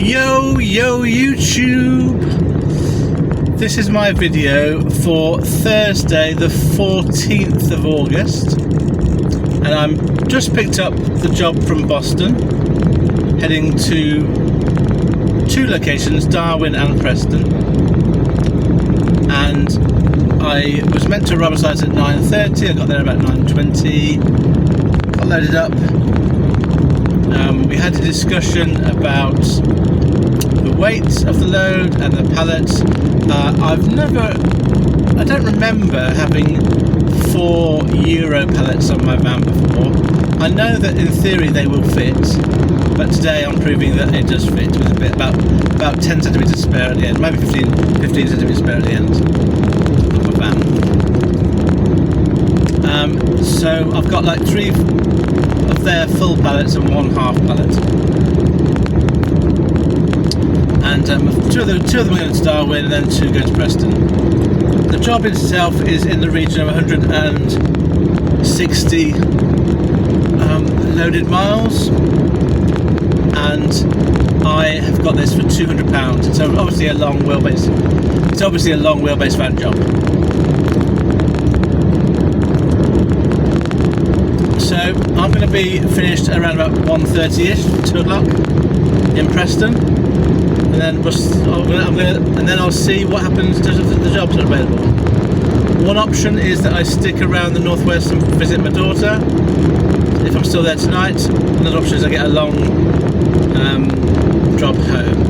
Yo YouTube, this is my video for Thursday the 14th of August, and I'm just picked up the job from Boston, heading to two locations, Darwin and Preston, and I was meant to arrive at site at 9:30. I got there about 9:20, got loaded up. We had a discussion about the weight of the load and the pallets. I don't remember having 4 Euro pallets on my van before. I know that in theory they will fit, but today I'm proving that it does fit with a bit, about 10 centimetres spare at the end, maybe 15 centimetres spare at the end of my van. So I've got like 3 of their full pallets and 1 half pallet, and two of them are going to Darwin and then 2 going to Preston. The job itself is in the region of 160 loaded miles, and I have got this for £200. It's obviously a long wheelbase. It's obviously a long wheelbase van job. So I'm going to be finished around about 1:30ish, 2 o'clock in Preston, and then I'll see what happens to the jobs that are available. One option is that I stick around the northwest and visit my daughter if I'm still there tonight. Another option is I get a long job home.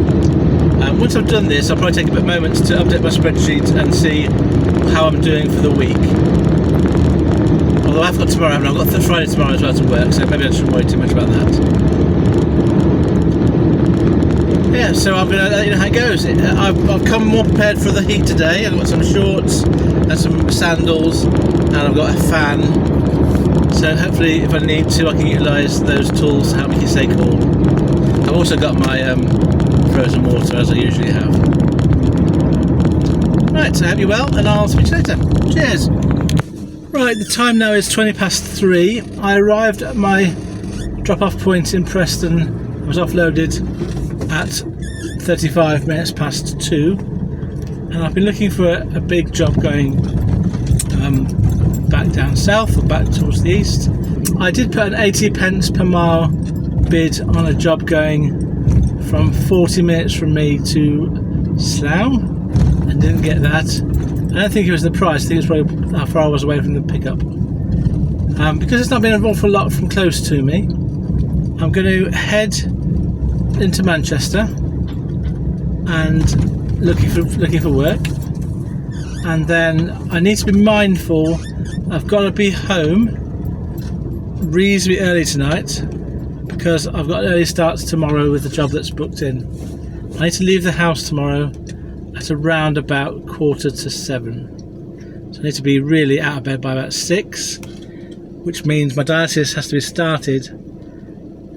Once I've done this, I'll probably take a moment to update my spreadsheet and see how I'm doing for the week. Although I've got tomorrow, and I've got Friday tomorrow as well to work, so maybe I shouldn't worry too much about that. Yeah, so I'm going to let you know how it goes. I've come more prepared for the heat today. I've got some shorts and some sandals, and I've got a fan. So hopefully, if I need to, I can utilise those tools to help me stay cool. I've also got my frozen water, as I usually have. Right, so I hope you're well, and I'll speak to you later. Cheers! Right, the time now is 3:20. I arrived at my drop-off point in Preston. I was offloaded at 35 minutes past 2, and I've been looking for a big job going back down south or back towards the east. I did put an 80 pence per mile bid on a job going from 40 minutes from me to Slough, and didn't get that. I don't think it was the price. I think it's probably how far I was away from the pickup. Because it's not been an awful lot from close to me, I'm going to head into Manchester and looking for work. And then I need to be mindful. I've got to be home reasonably early tonight because I've got early starts tomorrow with the job that's booked in. I need to leave the house tomorrow at around about 6:45. So I need to be really out of bed by about 6, which means my dialysis has to be started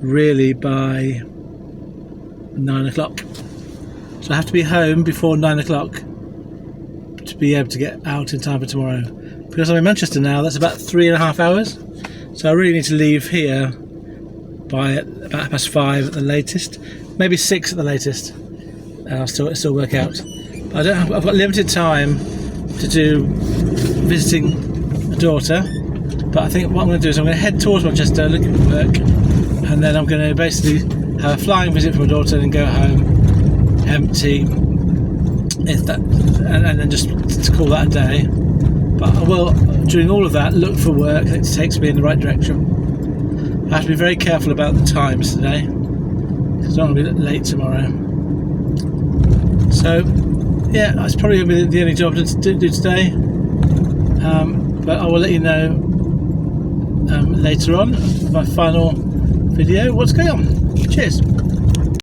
really by 9 o'clock. So I have to be home before 9 o'clock to be able to get out in time for tomorrow. Because I'm in Manchester now, that's about 3.5 hours. So I really need to leave here by about 5:30 at the latest, maybe 6 at the latest, and I'll still work out. I've got limited time to do visiting my daughter, but I think what I'm going to do is I'm going to head towards Manchester looking for work, and then I'm going to basically have a flying visit for my daughter and go home empty, and then just to call that a day. But I will, during all of that, look for work that takes me in the right direction. I have to be very careful about the times today, because I don't want to be late tomorrow. So yeah, that's probably going to be the only job to do today, but I will let you know later on, my final video, what's going on. Cheers!